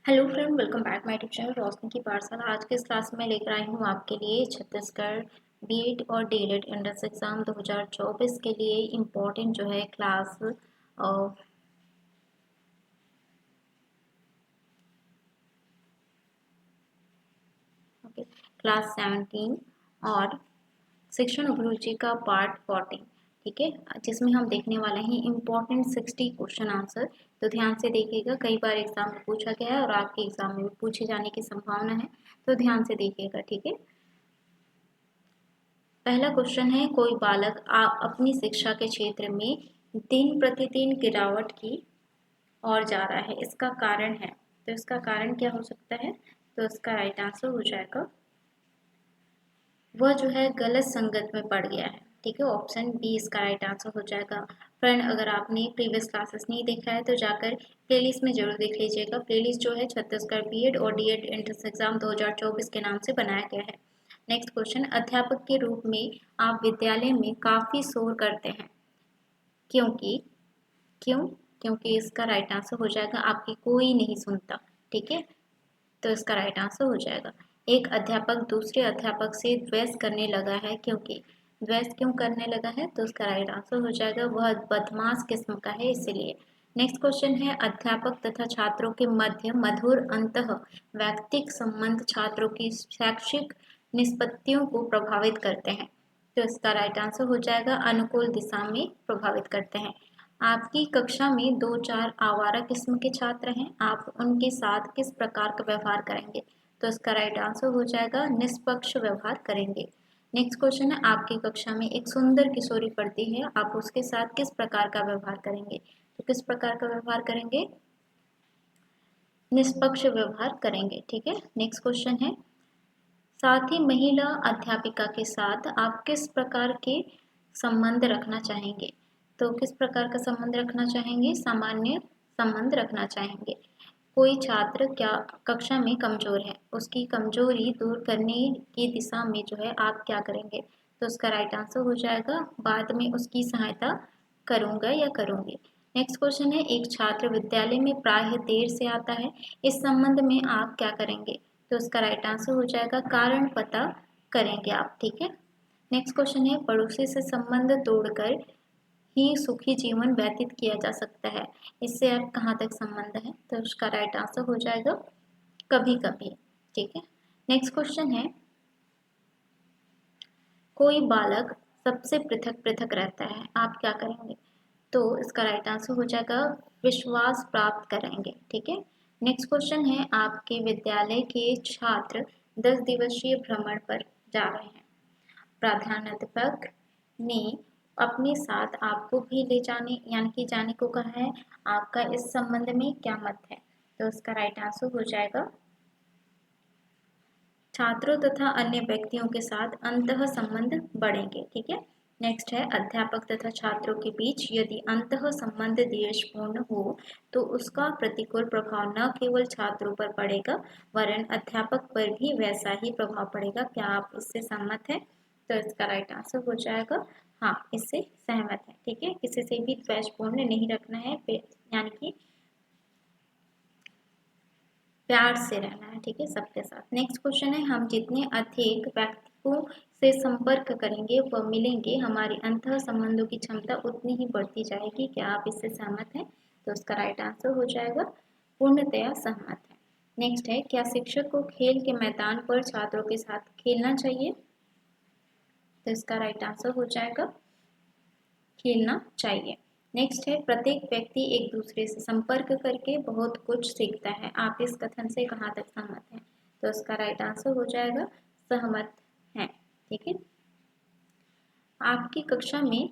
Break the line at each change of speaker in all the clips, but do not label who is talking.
Hello friend, welcome back my YouTube channel Roshni की पाठशाला। आज के इस क्लास में लेकर आई हूँ आपके लिए छत्तीसगढ़ बीएड और डीएलएड एंट्रेंस एग्जाम 2024 के लिए इम्पोर्टेंट जो है क्लास क्लास 17 और शिक्षण अभिरुचि का पार्ट 14, ठीक है, जिसमें हम देखने वाले हैं इम्पोर्टेंट 60 क्वेश्चन आंसर। तो ध्यान से देखिएगा, कई बार एग्जाम में पूछा गया है और आपके एग्जाम में भी पूछे जाने की संभावना है, तो ध्यान से देखिएगा, ठीक है। पहला क्वेश्चन है, कोई बालक अपनी शिक्षा के क्षेत्र में दिन प्रतिदिन गिरावट की ओर जा रहा है, इसका कारण है। तो इसका कारण क्या हो सकता है? तो इसका राइट आंसर हो जाएगा, वह जो है गलत संगत में पड़ गया है, ठीक है। ऑप्शन बी इसका राइट आंसर हो जाएगा। फ्रेंड, अगर आपने प्रीवियस क्लासेस नहीं देखा है तो जाकर प्लेलिस्ट में जरूर देख लीजिएगा। प्लेलिस्ट जो है छत्तीसगढ़ बीएड और डीएड एंट्रेंस एग्जाम 2024 के नाम से बनाया गया है। नेक्स्ट क्वेश्चन, अध्यापक के रूप में आप विद्यालय में काफी शोर करते हैं, क्योंकि क्यों? क्योंकि इसका राइट आंसर हो जाएगा, आपकी कोई नहीं सुनता, ठीक है। तो इसका राइट आंसर हो जाएगा, एक अध्यापक दूसरे अध्यापक से द्वेष करने लगा है, क्योंकि द्वेष क्यों करने लगा है? तो इसका राइट आंसर हो जाएगा, वह बदमाश किस्म का है, इसलिए। नेक्स्ट क्वेश्चन है, अध्यापक तथा छात्रों के मध्य मधुर अंतः वैयक्तिक संबंध छात्रों की शैक्षिक निष्पत्तियों को प्रभावित करते हैं। तो इसका राइट आंसर हो जाएगा, अनुकूल दिशा में प्रभावित करते हैं। आपकी कक्षा में 2-4 आवारा किस्म के छात्र हैं, आप उनके साथ किस प्रकार का व्यवहार करेंगे? तो इसका राइट आंसर हो जाएगा, निष्पक्ष व्यवहार करेंगे। नेक्स्ट क्वेश्चन है, आपकी कक्षा में एक सुंदर किशोरी पढ़ती है, आप उसके साथ किस प्रकार का व्यवहार करेंगे? तो किस प्रकार का व्यवहार करेंगे? निष्पक्ष व्यवहार करेंगे, ठीक है। नेक्स्ट क्वेश्चन है, साथ ही महिला अध्यापिका के साथ आप किस प्रकार के संबंध रखना चाहेंगे? तो किस प्रकार का संबंध रखना चाहेंगे? सामान्य संबंध रखना चाहेंगे। कोई छात्र क्या कक्षा में कमजोर है, उसकी कमजोरी दूर करने की दिशा में जो है आप क्या करेंगे? तो उसका राइट आंसर हो जाएगा, बाद में उसकी सहायता करूंगा या करूंगी। नेक्स्ट क्वेश्चन है, एक छात्र विद्यालय में प्रायः देर से आता है, इस संबंध में आप क्या करेंगे? तो इसका राइट आंसर हो जाएगा, कारण पता करेंगे आप, ठीक है। नेक्स्ट क्वेश्चन है, पड़ोसी से संबंध तोड़कर ही सुखी जीवन व्यतीत किया जा सकता है, इससे अब कहाँ तक संबंध है? तो उसका राइट आंसर हो जाएगा, कभी कभी, ठीक है। नेक्स्ट क्वेश्चन है, कोई बालक सबसे पृथक पृथक रहता है, आप क्या करेंगे? तो इसका राइट आंसर हो जाएगा, विश्वास प्राप्त करेंगे, ठीक है। नेक्स्ट क्वेश्चन है, आपके विद्यालय के छात्र 10 दिवसीय भ्रमण पर जा रहे हैं, प्रधानाध्यापक ने अपने साथ आपको भी ले जाने यानी कि जाने को कहा है, आपका इस संबंध में क्या मत है? तो इसका राइट आंसर हो जाएगा, छात्रों तथा अन्य व्यक्तियों के साथ अंतः संबंध बढ़ेंगे, ठीक है। नेक्स्ट है, अध्यापक तथा छात्रों के बीच यदि अंतः संबंध द्वेषपूर्ण हो तो उसका प्रतिकूल प्रभाव न केवल छात्रों पर पड़ेगा वरन अध्यापक पर भी वैसा ही प्रभाव पड़ेगा। क्या आप इससे सहमत हैं? तो इसका राइट आंसर हो जाएगा, हाँ, इससे सहमत है, ठीक है। किसी से भी द्वेषपूर्ण नहीं रखना है, यानी कि प्यार से रहना है, ठीक है, सबके साथ। नेक्स्ट क्वेश्चन है, हम जितने अधिक व्यक्तियों से संपर्क करेंगे व मिलेंगे, हमारी अंतः संबंधों की क्षमता उतनी ही बढ़ती जाएगी। क्या आप इससे सहमत हैं? तो उसका राइट आंसर हो जाएगा, पूर्णतया सहमत है। नेक्स्ट है, क्या शिक्षक को खेल के मैदान पर छात्रों के साथ खेलना चाहिए? तो इसका राइट आंसर हो जाएगा, खेलना चाहिए। नेक्स्ट है, प्रत्येक व्यक्ति एक दूसरे से संपर्क करके बहुत कुछ सीखता है, आप इस कथन से कहाँ तक सहमत हैं? तो इसका राइट आंसर हो जाएगा, सहमत है, ठीक है। आपकी कक्षा में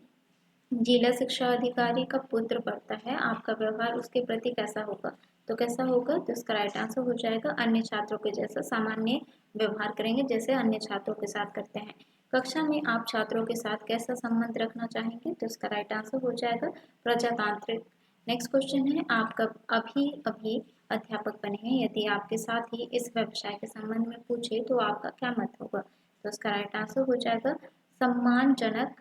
जिला शिक्षा अधिकारी का पुत्र पढ़ता है, आपका व्यवहार उसके प्रति कैसा होगा? तो कैसा होगा? तो इसका राइट आंसर हो जाएगा, अन्य छात्रों के जैसा सामान्य व्यवहार करेंगे, जैसे अन्य छात्रों के साथ करते हैं। कक्षा में आप छात्रों के साथ कैसा संबंध रखना चाहेंगे? तो इसका राइट आंसर हो जाएगा, प्रजातांत्रिक। नेक्स्ट क्वेश्चन है, आप कब अभी अभी अध्यापक बने हैं, यदि आपके साथ ही इस व्यवसाय के संबंध में पूछे तो आपका क्या मत होगा? तो इसका राइट आंसर हो जाएगा, सम्मानजनक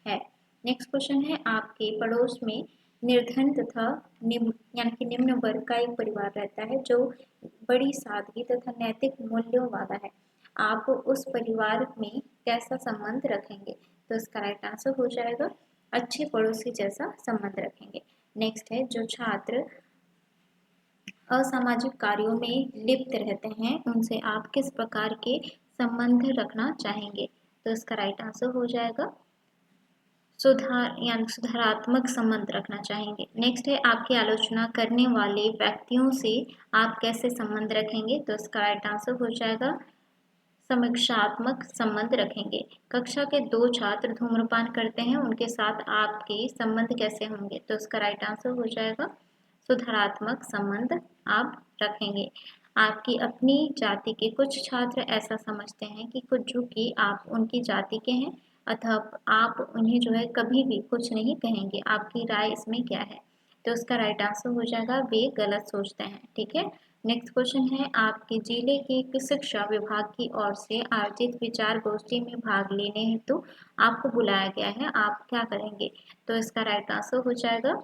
है। नेक्स्ट क्वेश्चन है, आपके पड़ोस में निर्धन तथा निम्न यानी कि निम्न वर्ग का एक परिवार रहता है जो बड़ी सादगी तथा नैतिक मूल्यों वाला है। आप उस परिवार में कैसा संबंध रखेंगे? तो इसका राइट आंसर हो जाएगा अच्छे पड़ोसी जैसा संबंध रखेंगे। नेक्स्ट है जो छात्र असामाजिक कार्यों में लिप्त रहते हैं उनसे आप किस प्रकार के संबंध रखना चाहेंगे? तो इसका राइट आंसर हो जाएगा सुधार यानी सुधारात्मक संबंध रखना चाहेंगे। नेक्स्ट है आपकी आलोचना करने वाले व्यक्तियों से आप कैसे संबंध रखेंगे? तो इसका राइट आंसर हो जाएगा समीक्षात्मक संबंध रखेंगे। कक्षा के 2 छात्र धूम्रपान करते हैं उनके साथ आपके संबंध कैसे होंगे? तो इसका राइट आंसर हो जाएगा सुधारात्मक संबंध आप रखेंगे। आपकी अपनी जाति के कुछ छात्र ऐसा समझते हैं कि कुछ चूंकि आप उनकी जाति के हैं अतः आप उन्हें जो है कभी भी कुछ नहीं कहेंगे। आपकी राय इसमें क्या है? तो उसका राइट आंसर हो जाएगा वे गलत सोचते हैं। ठीक है। नेक्स्ट क्वेश्चन है आपके जिले के शिक्षा विभाग की ओर से आयोजित विचार गोष्ठी में भाग लेने हेतु आपको बुलाया गया है, आप क्या करेंगे? तो इसका राइट आंसर हो जाएगा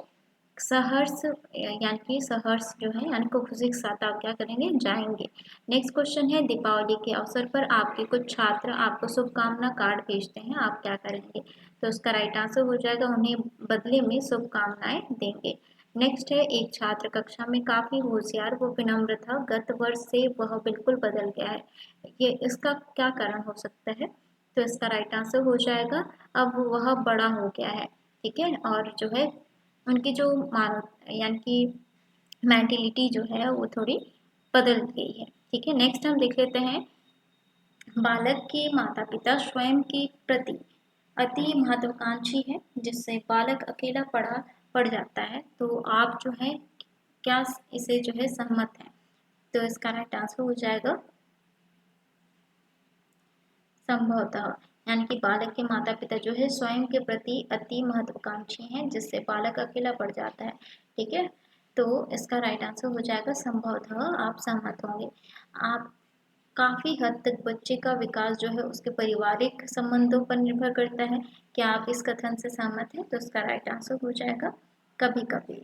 सहर्ष यानी कि सहर्ष जो है यानी कि खुशी के साथ आप क्या करेंगे? जाएंगे। नेक्स्ट क्वेश्चन है दीपावली के अवसर पर आपके कुछ छात्र आपको शुभकामना कार्ड भेजते हैं, आप क्या करेंगे? तो उसका राइट आंसर हो जाएगा उन्हें बदले में शुभकामनाएं देंगे। नेक्स्ट है एक छात्र कक्षा में काफी होशियार व विनम्र था, गत वर्ष से वह बिल्कुल बदल गया है, ये इसका क्या कारण हो सकता है? तो इसका राइट आंसर हो जाएगा अब वह बड़ा हो गया है। ठीक है। और जो है उनकी जो मानव यानी कि मेंटेलिटी जो है वो थोड़ी बदल गई है। ठीक है। नेक्स्ट हम देख लेते हैं बालक के माता पिता स्वयं के प्रति अति महत्वाकांक्षी है जिससे बालक अकेला पड़ जाता है, तो आप जो है क्या इसे जो है सहमत हैं? तो इसका राइट आंसर हो जाएगा संभवतः, यानी कि बालक के माता पिता जो है स्वयं के प्रति अति महत्वाकांक्षी हैं जिससे बालक अकेला पड़ जाता है। ठीक है। तो इसका राइट आंसर हो जाएगा संभवतः, आप सहमत होंगे। आप काफी हद तक बच्चे का विकास जो है उसके पारिवारिक संबंधों पर निर्भर करता है, क्या आप इस कथन से सहमत हैं? तो इसका राइट आंसर हो जाएगा कभी कभी।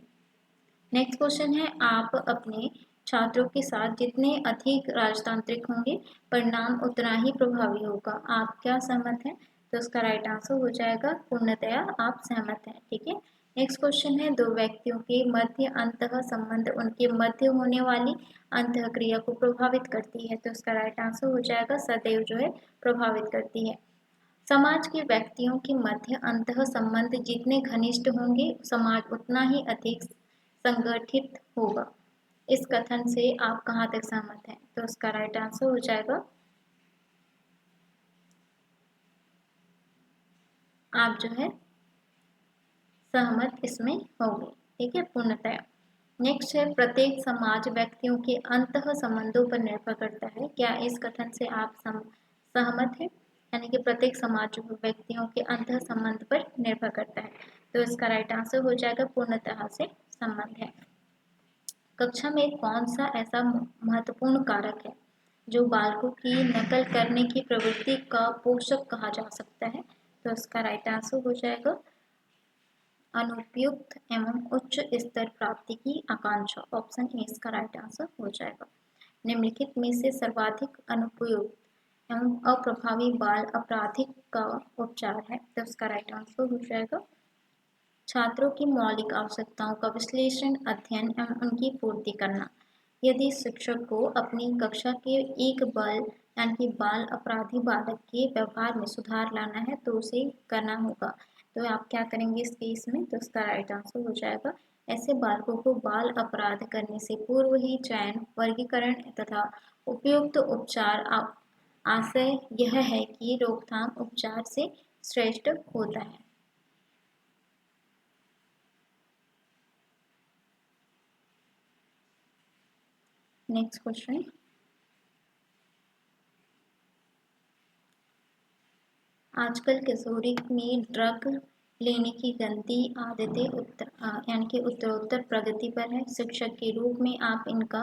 नेक्स्ट क्वेश्चन है आप अपने छात्रों के साथ जितने अधिक राजतांत्रिक होंगे परिणाम उतना ही प्रभावी होगा, आप क्या सहमत हैं? तो उसका राइट आंसर हो जाएगा पूर्णतया आप सहमत हैं। ठीक है। नेक्स्ट क्वेश्चन है दो व्यक्तियों के मध्य अंतः संबंध उनके मध्य होने वाली अंतः क्रिया को प्रभावित करती है, तो उसका राइट आंसर हो जाएगा सदैव जो है प्रभावित करती है। समाज के व्यक्तियों के मध्य अंतः संबंध जितने घनिष्ठ होंगे समाज उतना ही अधिक संगठित होगा, इस कथन से आप कहाँ तक सहमत हैं? तो उसका राइट आंसर हो जाएगा आप जो है सहमत इसमें होंगे। ठीक है, पूर्णतया। नेक्स्ट है प्रत्येक समाज व्यक्तियों के अंतः संबंधों पर निर्भर करता है, क्या इस कथन से आप सहमत हैं? यानी कि प्रत्येक समाज व्यक्तियों के अंतः संबंध पर निर्भर करता है, तो इसका राइट आंसर हो जाएगा पूर्णतः से संबंध है। कक्षा में कौन सा ऐसा महत्वपूर्ण कारक है जो बालकों की नकल करने की प्रवृत्ति का पोषक कहा जा सकता है? तो इसका राइट आंसर हो जाएगा अनुपयुक्त एवं उच्च स्तर प्राप्ति की आकांक्षा, ऑप्शन ए इसका राइट आंसर हो जाएगा। निम्नलिखित में से सर्वाधिक अनुपयुक्त एवं अप्रभावी बाल अपराधिक का उपचार है, तो इसका राइट आंसर हो जाएगा छात्रों की मौलिक आवश्यकताओं का विश्लेषण अध्ययन एवं उनकी पूर्ति करना। यदि शिक्षक को अपनी कक्षा के एक यानी कि बाल अपराधी बालक के व्यवहार में सुधार लाना है तो उसे करना होगा, तो आप क्या करेंगे इस केस में? तो इसका राइट आंसर हो जाएगा ऐसे बालकों को बाल अपराध करने से पूर्व ही चयन वर्गीकरण तथा उपयुक्त उपचार आशय यह है कि रोकथाम उपचार से श्रेष्ठ होता है। नेक्स्ट क्वेश्चन, आजकल किशोरी में ड्रग लेने की गंदी आदतें यानी कि उत्तरोत्तर प्रगति पर है, शिक्षक के रूप में आप इनका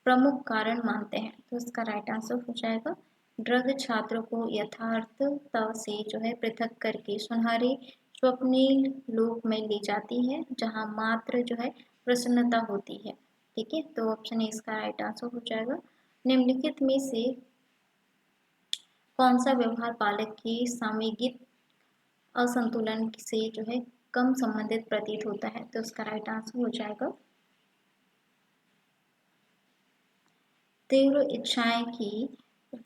प्रमुख कारण मानते हैं, तो इसका राइट आंसर हो जाएगा ड्रग छात्रों को यथार्थता से जो है पृथक करके सुनहरे स्वप्निल लोक में ले जाती है जहां मात्र जो है प्रसन्नता होती है। ठीक है, तो ऑप्शन ए इसका राइट आंसर हो जाएगा। निम्नलिखित में से कौन सा व्यवहार बालक की सामयिक असंतुलन से जो है कम संबंधित प्रतीत होता है, तो उसका राइट आंसर हो जाएगा तीव्र इच्छाएं कि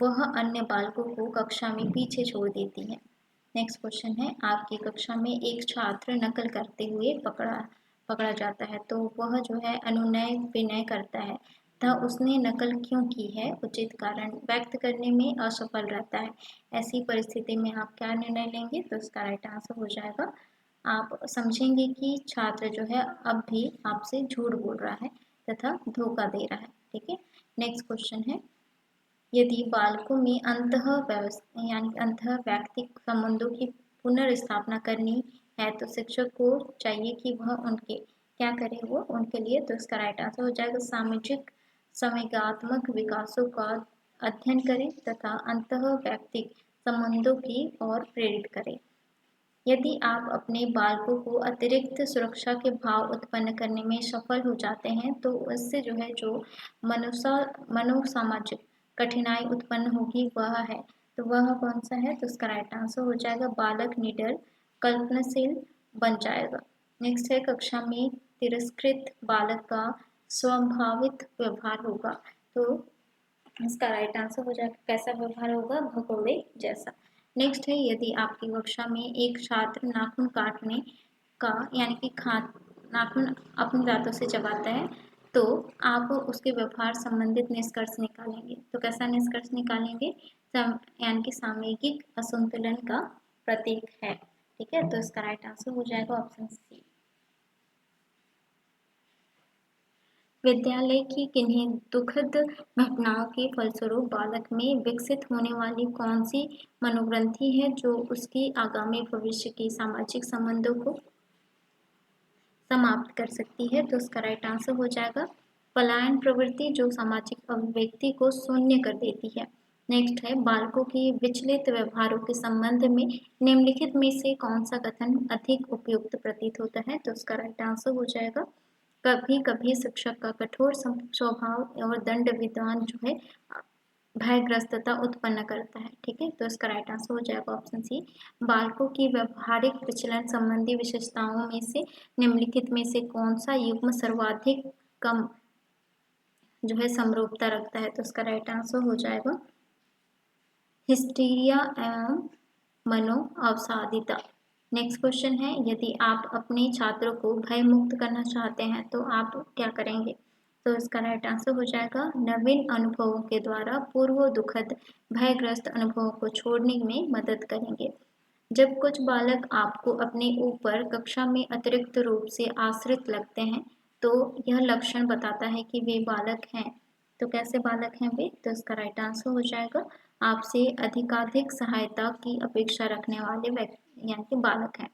वह अन्य बालकों को कक्षा में पीछे छोड़ देती है। नेक्स्ट क्वेश्चन है, आपकी कक्षा में एक छात्र नकल करते हुए पकड़ा जाता है, तो वह जो है अनुनय विनय करता है तथा उसने नकल क्यों की है उचित कारण व्यक्त करने में असफल रहता है। ऐसी परिस्थिति में आप क्या निर्णय लेंगे, तो इसका राइट आंसर हो जाएगा आप समझेंगे कि छात्र जो है अब भी आपसे झूठ बोल रहा है तथा धोखा दे रहा है। ठीक है, नेक्स्ट क्वेश्चन है, यदि बालकों में अंतः वैयक्तिक संबंधों की पुनर्स्थापना करनी है तो शिक्षक को चाहिए कि वह उनके क्या करे, वो उनके लिए, तो इसका राइट आंसर हो जाएगा सामाजिक संवेगात्मक विकासों का अध्ययन करें तथा अंतः वैयक्तिक संबंधों की ओर प्रेरित करें। यदि आप अपने बालकों को अतिरिक्त सुरक्षा के भाव उत्पन्न करने में सफल हो जाते हैं तो इससे जो है जो मनोसामाजिक कठिनाई उत्पन्न होगी वह है, तो वह कौन सा है, तो उसका राइट आंसर हो जाएगा बालक निडर कल्पनाशील बन जाएगा। नेक्स्ट है, कक्षा में तिरस्कृत बालक का स्वाभाविक व्यवहार होगा, तो इसका राइट आंसर हो जाएगा कैसा व्यवहार होगा, भगोड़े जैसा। नेक्स्ट है, यदि आपकी कक्षा में एक छात्र नाखून काटने का यानी कि नाखून अपने दांतों से चबाता है तो आप उसके व्यवहार संबंधित निष्कर्ष निकालेंगे, तो कैसा निष्कर्ष निकालेंगे, यानी कि सामयिक असंतुलन का प्रतीक है। ठीक है, तो इसका राइट आंसर हो जाएगा ऑप्शन सी। विद्यालय की किन्हीं दुखद घटनाओं के फलस्वरूप बालक में विकसित होने वाली कौन सी मनोग्रंथि है जो उसकी आगामी भविष्य की सामाजिक संबंधों को समाप्त कर सकती है, तो उसका राइट आंसर हो जाएगा पलायन प्रवृत्ति जो सामाजिक अभिव्यक्ति को शून्य कर देती है। नेक्स्ट है, बालकों की विचलित व्यवहारों के संबंध में निम्नलिखित में से कौन सा कथन अधिक उपयुक्त प्रतीत होता है, तो उसका राइट आंसर हो जाएगा कभी कभी शिक्षक का कठोर स्वभाव और दंड विधान जो है भयग्रस्तता उत्पन्न करता है। ठीक है, तो इसका राइट आंसर हो जाएगा ऑप्शन सी। बालकों की व्यवहारिक विचलन संबंधी विशेषताओं में से निम्नलिखित में से कौन सा युग्म सर्वाधिक कम जो है समरूपता रखता है, तो इसका राइट आंसर हो जाएगा हिस्टीरिया एवं मनो अवसादिता। नेक्स्ट क्वेश्चन है, यदि आप अपने छात्रों को भय मुक्त करना चाहते हैं तो आप क्या करेंगे, तो इसका राइट आंसर हो जाएगा नवीन अनुभवों के द्वारा पूर्व दुखद भयग्रस्त अनुभवों को छोड़ने में मदद करेंगे। जब कुछ बालक आपको अपने ऊपर कक्षा में अतिरिक्त रूप से आश्रित लगते हैं तो यह लक्षण बताता है कि वे बालक हैं, तो कैसे बालक हैं वे, तो इसका राइट आंसर हो जाएगा आपसे अधिकाधिक सहायता की अपेक्षा रखने वाले व्यक्ति यानी कि बालक हैं।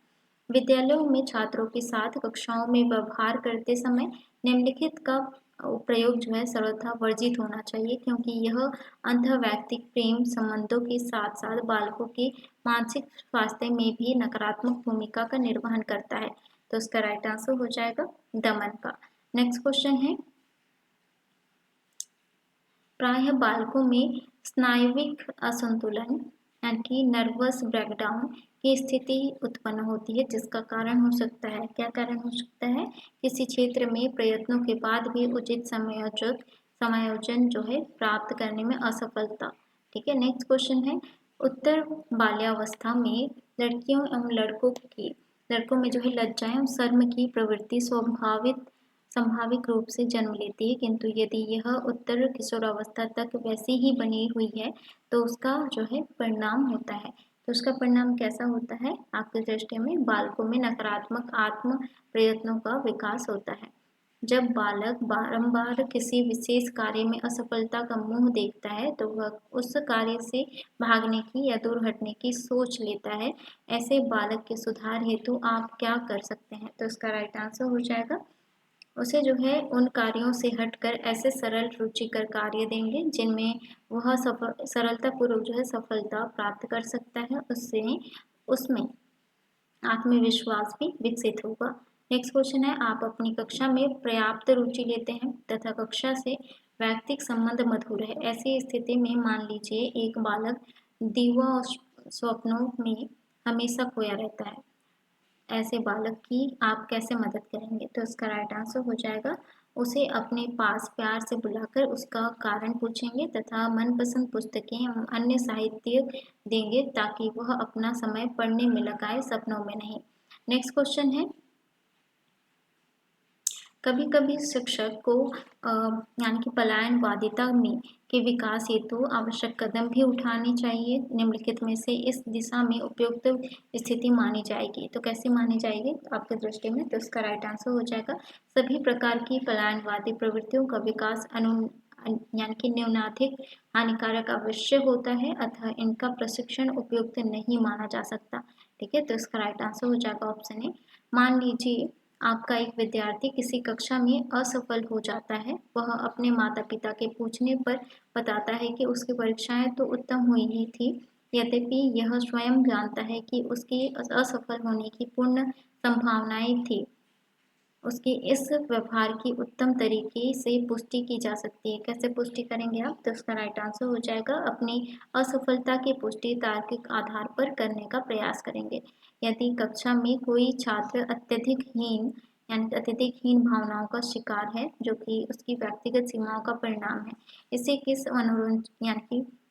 विद्यालयों में छात्रों के साथ कक्षाओं में व्यवहार करते समय निम्नलिखित का प्रयोग जो है सर्वथा वर्जित होना चाहिए क्योंकि यह अंतःवैयक्तिक प्रेम संबंधों के साथ साथ बालकों के मानसिक स्वास्थ्य में भी नकारात्मक भूमिका का निर्वहन करता है, तो इसका राइट आंसर हो जाएगा दमन का। नेक्स्ट क्वेश्चन है, प्रायः बालकों में स्नायुविक असंतुलन यानी कि नर्वस ब्रेकडाउन की स्थिति उत्पन्न होती है जिसका कारण हो सकता है, क्या कारण हो सकता है, किसी क्षेत्र में प्रयत्नों के बाद भी उचित समायोजन जो है प्राप्त करने में असफलता। ठीक है, नेक्स्ट क्वेश्चन है, उत्तर बाल्यावस्था में लड़कियों एवं लड़कों में जो है लज्जा एवं शर्म की प्रवृत्ति संभाविक रूप से जन्म लेती है किंतु यदि यह उत्तर किशोरावस्था तक वैसी ही बनी हुई है तो उसका जो है परिणाम होता है, तो उसका परिणाम कैसा होता है आपकी दृष्टि में, बालकों में नकारात्मक आत्म प्रयत्नों का विकास होता है। जब बालक बारंबार किसी विशेष कार्य में असफलता का मुंह देखता है तो वह उस कार्य से भागने की या दूर हटने की सोच लेता है। ऐसे बालक के सुधार हेतु आप क्या कर सकते हैं, तो इसका राइट आंसर हो जाएगा उसे जो है उन कार्यों से हटकर ऐसे सरल रुचिकर कार्य देंगे जिनमें वह सरलतापूर्वक जो है सफलता प्राप्त कर सकता है, उससे उसमें आत्मविश्वास भी विकसित होगा। नेक्स्ट क्वेश्चन है, आप अपनी कक्षा में पर्याप्त रुचि लेते हैं तथा कक्षा से वैयक्तिक संबंध मधुर है। ऐसी स्थिति में मान लीजिए एक बालक दिवा और स्वप्नों में हमेशा खोया रहता है। ऐसे बालक की आप कैसे मदद करेंगे? तो इसका राइट आंसर हो जाएगा, उसे अपने पास प्यार से बुलाकर उसका कारण पूछेंगे तथा मनपसंद पुस्तकें एवं अन्य साहित्य देंगे ताकि वह अपना समय पढ़ने में लगाए, सपनों में नहीं। नेक्स्ट क्वेश्चन है, कभी कभी शिक्षक को यानी कि पलायनवादिता में के विकास हेतु आवश्यक कदम भी उठाने चाहिए। निम्नलिखित में से इस दिशा में उपयुक्त स्थिति मानी जाएगी। तो कैसे मानी जाएगी आपकी दृष्टि में? तो इसका राइट आंसर हो जाएगा, सभी प्रकार की पलायनवादी प्रवृत्तियों का विकास यानी कि न्यूनाधिक हानिकारक अवश्य होता है, अतः इनका प्रशिक्षण उपयुक्त नहीं माना जा सकता। ठीक है, तो इसका राइट आंसर हो जाएगा ऑप्शन ए। मान लीजिए आपका एक विद्यार्थी किसी कक्षा में असफल हो जाता है। वह अपने माता पिता के पूछने पर बताता है कि उसकी परीक्षाएं तो उत्तम हुई ही थी, यद्यपि यह स्वयं जानता है कि उसकी असफल होने की पूर्ण संभावनाएं थी। उसके इस व्यवहार की उत्तम तरीके से पुष्टि की जा सकती है। कैसे पुष्टि करेंगे आप? तो उसका राइट आंसर हो जाएगा, अपनी असफलता की पुष्टि तार्किक आधार पर करने का प्रयास करेंगे। यदि कक्षा में कोई छात्र अत्यधिक हीन भावनाओं का शिकार है, जो कि उसकी व्यक्तिगत सीमाओं का परिणाम है, इसे किस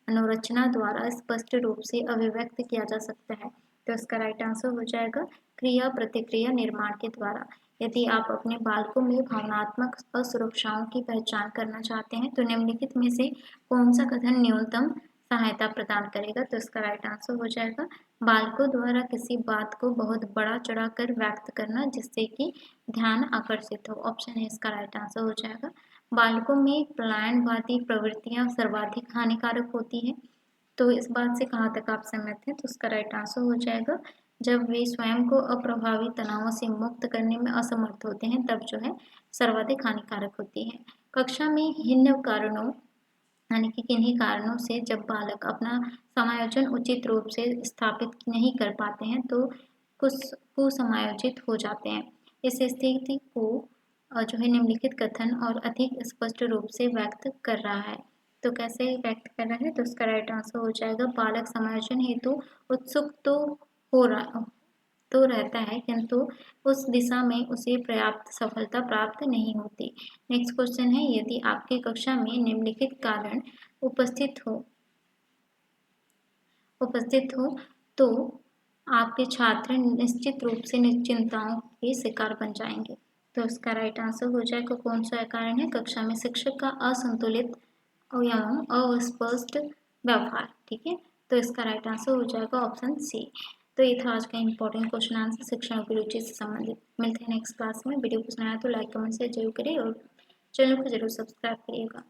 अनुरचना द्वारा स्पष्ट रूप से अभिव्यक्त किया जा सकता है? तो इसका राइट आंसर हो जाएगा, क्रिया प्रतिक्रिया निर्माण के द्वारा। यदि आप अपने बालकों में भावनात्मक असुरक्षाओं की पहचान करना चाहते हैं तो निम्नलिखित में से कौन सा कथन न्यूनतम सहायता प्रदान करेगा? तो इसका राइट आंसर हो जाएगा, बालकों द्वारा किसी बात को बहुत बड़ा चढ़ाकर व्यक्त करना जिससे कि ध्यान आकर्षित हो। ऑप्शन है इसका राइट आंसर हो जाएगा। बालकों में पलायनवादी प्रवृत्तियां सर्वाधिक हानिकारक होती है। तो इस बात से कहाँ तक आप सहमत हैं? तो उसका राइट आंसर हो जाएगा, जब वे स्वयं को अप्रभावी तनावों से मुक्त करने में असमर्थ होते हैं तब जो है सर्वाधिक हानिकारक होती है। कक्षा में भिन्न कारणों यानी कि किन्हीं कारणों से जब बालक अपना समायोजन उचित रूप से स्थापित नहीं कर पाते हैं तो कुछ कुसमायोजित हो जाते हैं। इस स्थिति को जो है निम्नलिखित कथन और अधिक स्पष्ट रूप से व्यक्त कर रहा है। तो कैसे व्यक्त कर रहा है? तो उसका राइट आंसर हो जाएगा, बालक समायोजन हेतु उत्सुक हो रहा तो रहता है किंतु उस दिशा में उसे पर्याप्त सफलता प्राप्त नहीं होती। नेक्स्ट क्वेश्चन है, यदि आपकी कक्षा में निम्नलिखित कारण उपस्थित हो तो आपके छात्र निश्चित रूप से चिंताओं के शिकार बन जाएंगे। तो इसका राइट आंसर हो जाएगा, कौन सा कारण है? कक्षा में शिक्षक का असंतुलित एवं अस्पष्ट व्यवहार। ठीक है, तो इसका राइट आंसर हो जाएगा ऑप्शन सी। तो ये था आज का इंपॉर्टेंट क्वेश्चन आंसर शिक्षण की रुचि से संबंधित। मिलते हैं नेक्स्ट क्लास में। वीडियो पसंद आया तो लाइक कमेंट से जरूर करें और चैनल को जरूर सब्सक्राइब करिएगा।